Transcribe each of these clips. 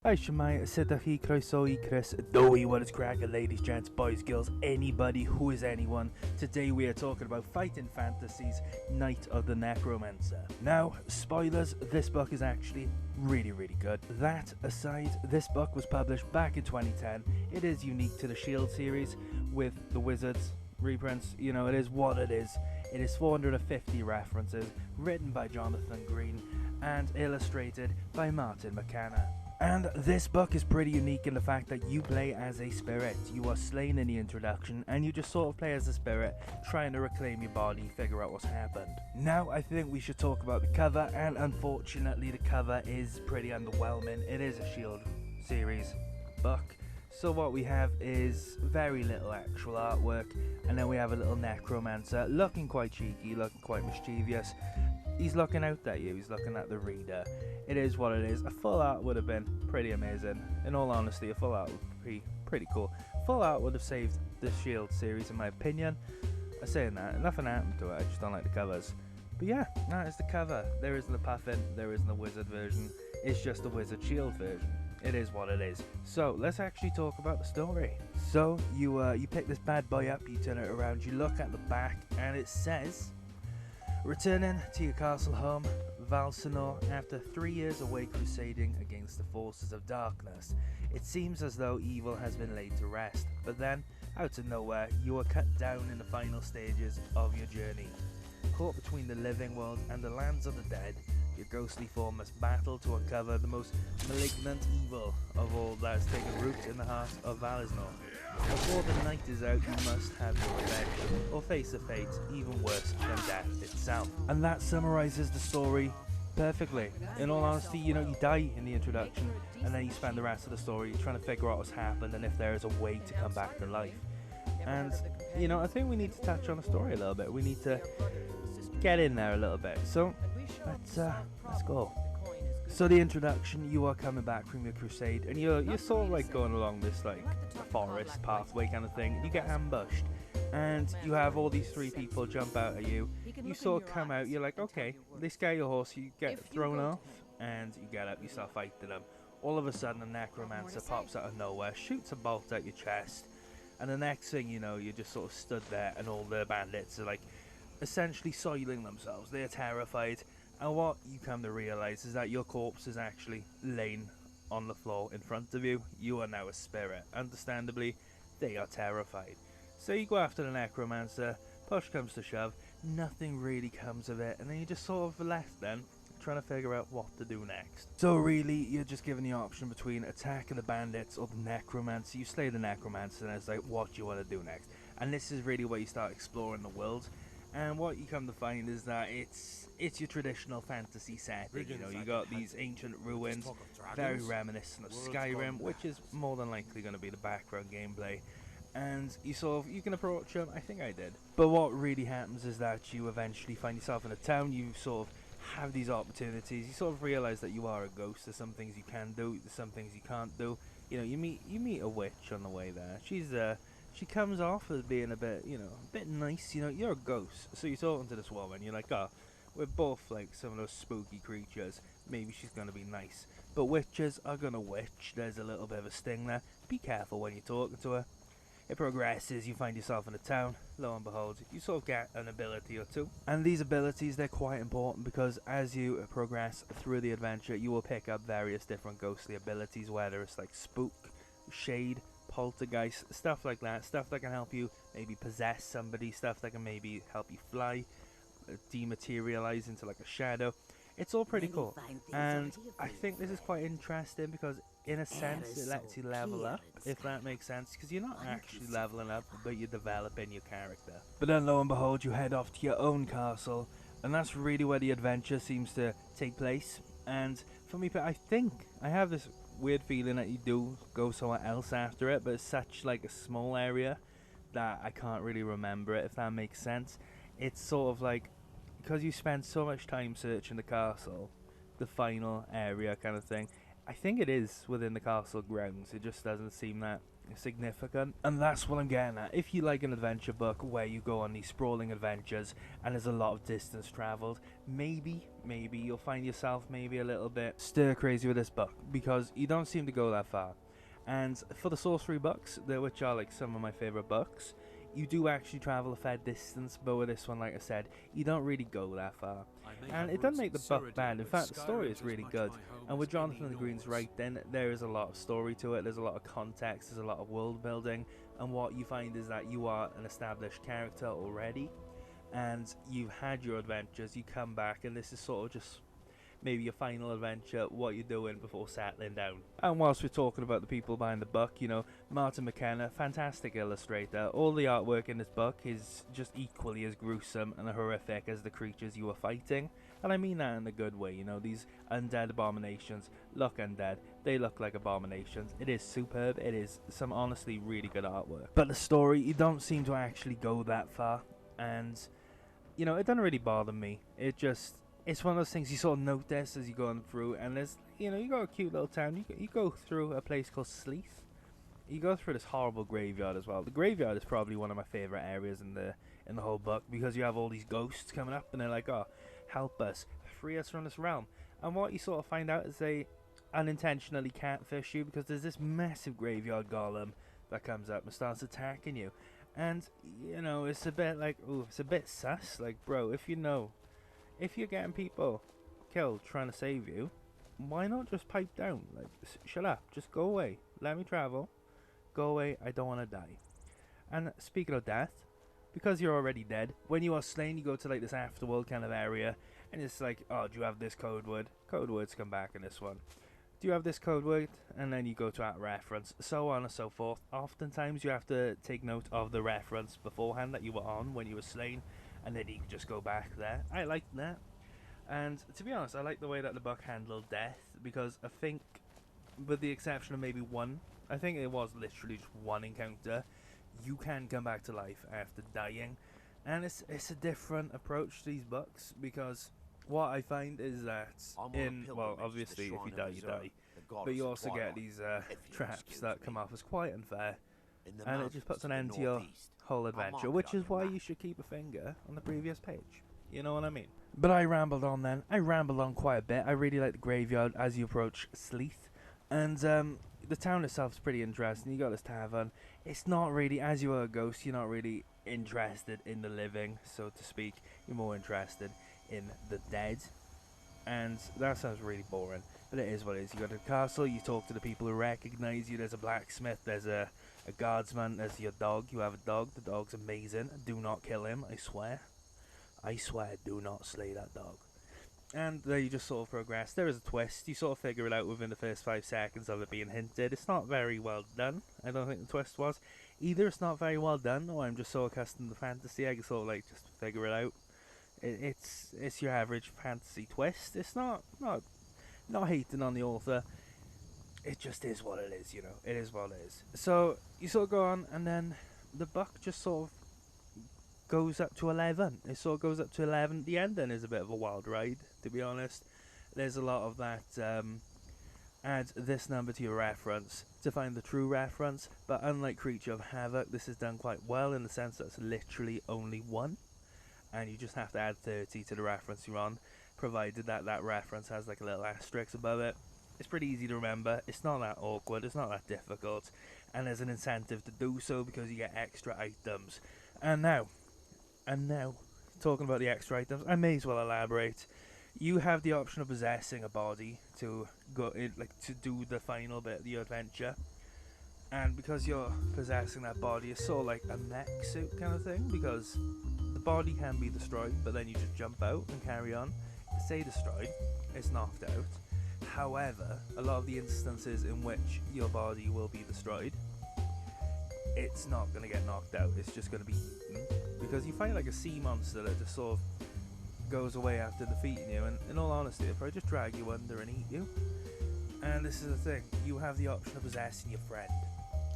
Hi Shemai, Sitahi, Croeso, Chris, Doe, what is cracking, ladies, gents, boys, girls, anybody who is anyone. Today we are talking about Fighting Fantasy's Night of the Necromancer. Now, spoilers, this book is actually really good. That aside, this book was published back in 2010. It is unique to the Shield series with the Wizards reprints. You know, it is what it is. It is 450 references, written by Jonathan Green and illustrated by Martin McKenna. And this book is pretty unique in the fact that you play as a spirit. You are slain in the introduction and you just sort of play as a spirit, trying to reclaim your body, figure out what's happened. Now I think we should talk about the cover, and unfortunately the cover is pretty underwhelming. It is a Shield series book, so what we have is very little actual artwork, and then we have a little Necromancer looking quite cheeky, looking quite mischievous. He's looking out at you, he's looking at the reader. It is what it is. A full art would have been pretty amazing. In all honesty, a full art would be pretty cool. Full art would have saved the Shield series in my opinion. I'm saying that, nothing happened to it, I just don't like the covers. But yeah, that is the cover. There isn't a puffin, there isn't a wizard version, it's just a Wizard Shield version. It is what it is. So let's actually talk about the story. So you pick this bad boy up, you turn it around, you look at the back, and it says, returning to your castle home, Valsenor, after 3 years away crusading against the forces of darkness, it seems as though evil has been laid to rest, but then, out of nowhere, you are cut down in the final stages of your journey. Caught between the living world and the lands of the dead, your ghostly form must battle to uncover the most malignant evil of all that has taken root in the heart of Valsenor. Before the night is out, you must have your revenge, or face a fate even worse than death itself. And that summarizes the story perfectly. In all honesty, you know, you die in the introduction, and then you spend the rest of the story trying to figure out what's happened and if there is a way to come back to life. And, you know, I think we need to touch on the story a little bit. We need to get in there a little bit. So, let's go. So the introduction, you are coming back from your crusade, and you're sort of like going along this like forest pathway kind of thing. You get ambushed, and you have all these three people jump out at you. You sort of come out, you're like, okay, they scare your horse, you get thrown off, and you get up, you start fighting them. All of a sudden, a Necromancer pops out of nowhere, shoots a bolt at your chest, and the next thing you know, you're just sort of stood there, and all the bandits are like essentially soiling themselves. They're terrified. And what you come to realise is that your corpse is actually laying on the floor in front of you. You are now a spirit. Understandably, they are terrified. So you go after the Necromancer, push comes to shove, nothing really comes of it, and then you're just sort of left then, trying to figure out what to do next. So really, you're just given the option between attacking the bandits or the Necromancer. You slay the Necromancer, and it's like, what do you want to do next? And this is really where you start exploring the world. And what you come to find is that it's your traditional fantasy setting. You know, you got these ancient ruins, very reminiscent of Skyrim, which is more than likely going to be the background gameplay. And you can approach them. I think I did. But what really happens is that you eventually find yourself in a town. You sort of have these opportunities. You sort of realize that you are a ghost. There's some things you can do. There's some things you can't do. You know, you meet a witch on the way there. She comes off as being a bit, you know, a bit nice. You know, you're a ghost, so you're talking to this woman. You're like, oh, we're both like some of those spooky creatures. Maybe she's gonna be nice. But witches are gonna witch. There's a little bit of a sting there. Be careful when you're talking to her. It progresses. You find yourself in a town. Lo and behold, you sort of get an ability or two. And these abilities, they're quite important because as you progress through the adventure, you will pick up various different ghostly abilities, whether it's like spook, shade, poltergeist, stuff like that, stuff that can help you maybe possess somebody, stuff that can maybe help you fly, dematerialize into like a shadow. It's all pretty cool, and I think this is quite interesting because in a sense it lets you level up, if that makes sense, because you're not actually leveling up, but you're developing your character. But then lo and behold, you head off to your own castle, and that's really where the adventure seems to take place. And for me, I think I have this weird feeling that you do go somewhere else after it, but it's such like a small area that I can't really remember it, if that makes sense. It's sort of like, because you spend so much time searching the castle, the final area kind of thing, I think it is within the castle grounds. It just doesn't seem that significant, and that's what I'm getting at. If you like an adventure book where you go on these sprawling adventures and there's a lot of distance traveled, maybe you'll find yourself maybe a little bit stir crazy with this book, because you don't seem to go that far. And for the sorcery books, which are like some of my favorite books, you do actually travel a fair distance, but with this one, like I said, you don't really go that far. And it doesn't make the book bad. In fact, the story is really good. And with Jonathan the Green's writing, there is a lot of story to it, there's a lot of context, there's a lot of world building, and what you find is that you are an established character already, and you've had your adventures, you come back, and this is sort of just maybe your final adventure, what you're doing before settling down. And whilst we're talking about the people behind the book, you know, Martin McKenna, fantastic illustrator. All the artwork in this book is just equally as gruesome and horrific as the creatures you were fighting. And I mean that in a good way, you know, these undead abominations look undead, they look like abominations. It is superb, it is some honestly really good artwork. But the story, you don't seem to actually go that far, and, you know, it doesn't really bother me. It's one of those things you sort of notice as you're going through, and there's, you know, you got a cute little town, you go through a place called Sleeth, you go through this horrible graveyard as well. The graveyard is probably one of my favourite areas in the whole book, because you have all these ghosts coming up, and they're like, oh, help us, free us from this realm. And what you sort of find out is they unintentionally catfish you, because there's this massive graveyard golem that comes up and starts attacking you. And, you know, it's a bit like, ooh, it's a bit sus, like, bro, if you're getting people killed trying to save you, why not just pipe down? Like, shut up, just go away, let me travel, go away, I don't want to die. And speaking of death, because you're already dead, when you are slain, you go to like this afterworld kind of area, and it's like, oh, do you have this code word? Code words come back in this one. Do you have this code word? And then you go to that reference, so on and so forth. Oftentimes you have to take note of the reference beforehand that you were on when you were slain, and then you can just go back there. I like that. And to be honest, I like the way that the book handled death, because I think, with the exception of maybe one, I think it was literally just one encounter, you can come back to life after dying. And it's a different approach to these books, because what I find is that well, obviously if you die, you die, but you also get these traps that come off as quite unfair, and it just puts an end to your whole adventure, which is why you should keep a finger on the previous page. You know what I mean? But I rambled on then. I rambled on quite a bit. I really like the graveyard as you approach Sleeth, and the town itself is pretty interesting. You got this tavern. It's not really, as you are a ghost, you're not really interested in the living, so to speak. You're more interested in the dead, and that sounds really boring, but it is what it is. You go to the castle, you talk to the people who recognize you. There's a blacksmith, there's a guardsman, there's your dog. You have a dog, the dog's amazing. Do not kill him, I swear, do not slay that dog. And there you just sort of progress. There is a twist, you sort of figure it out within the first 5 seconds of it being hinted. It's not very well done, I don't think the twist was. Either it's not very well done, or I'm just so accustomed to fantasy I can sort of like just figure it out. It's your average fantasy twist. It's not hating on the author. It just is what it is, you know. It is what it is. So you sort of go on, and then the book just sort of goes up to 11. It sort of goes up to 11. The ending is a bit of a wild ride, to be honest. There's a lot of that. Add this number to your reference to find the true reference. But unlike Creature of Havoc, this is done quite well in the sense that it's literally only 1. And you just have to add 30 to the reference you're on, provided that that reference has like a little asterisk above it. It's pretty easy to remember, it's not that awkward, it's not that difficult, and there's an incentive to do so because you get extra items. And now, talking about the extra items, I may as well elaborate. You have the option of possessing a body to go in, like to do the final bit of the adventure. And because you're possessing that body, it's sort of like a mech suit kind of thing, because the body can be destroyed, but then you just jump out and carry on. Say destroyed, it's knocked out. However, a lot of the instances in which your body will be destroyed, it's not going to get knocked out, it's just going to be eaten. Because you find like a sea monster that just sort of goes away after defeating you, and in all honesty, it'll probably just drag you under and eat you. And this is the thing, you have the option of possessing your friend.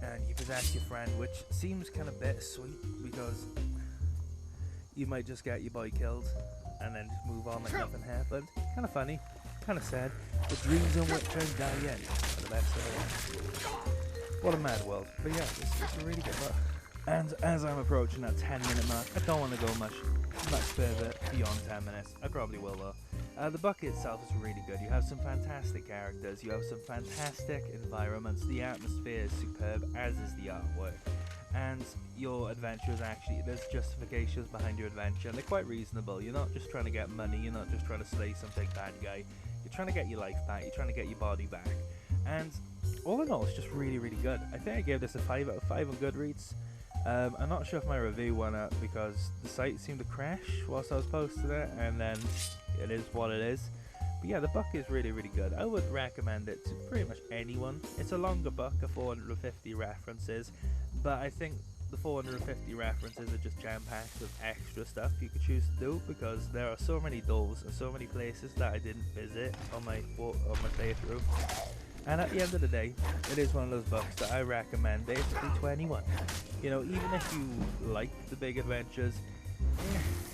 And you possess your friend, which seems kind of bittersweet, because you might just get your boy killed and then just move on like nothing happened. Kind of funny, kind of sad. The dreams in which are dying are the best of all. What a mad world. But yeah, it's a really good book. And as I'm approaching that 10-minute mark, I don't want to go much further beyond 10 minutes. I probably will though. The book itself is really good. You have some fantastic characters, you have some fantastic environments, the atmosphere is superb, as is the artwork. And your adventure is actually, there's justifications behind your adventure, and they're quite reasonable. You're not just trying to get money, you're not just trying to slay some big bad guy. You're trying to get your life back, you're trying to get your body back. And all in all, it's just really, really good. I think I gave this a 5 out of 5 on Goodreads. I'm not sure if my review went up because the site seemed to crash whilst I was posting it, and then it is what it is. But yeah, the book is really, really good. I would recommend it to pretty much anyone. It's a longer book of 450 references, but I think the 450 references are just jam-packed with extra stuff you could choose to do, because there are so many doors and so many places that I didn't visit on my playthrough. And at the end of the day, it is one of those books that I recommend basically to anyone. You know, even if you like the big adventures,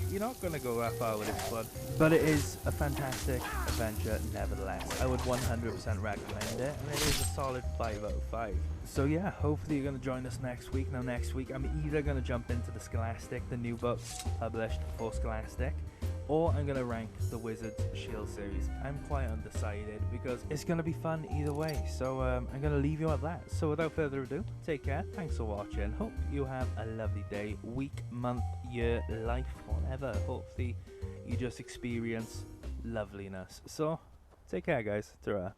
you're not going to go that far with this one. But it is a fantastic adventure nevertheless. I would 100% recommend it, and it is a solid 5 out of 5. So yeah, hopefully you're going to join us next week. Now next week I'm either going to jump into the Scholastic, the new books published for Scholastic, or I'm going to rank the Wizard's Shield series. I'm quite undecided because it's going to be fun either way, so I'm going to leave you at that. So without further ado, take care, thanks for watching, hope you have a lovely day, week, month, year, life, whatever. Hopefully you just experience loveliness. So take care guys, ta-ra.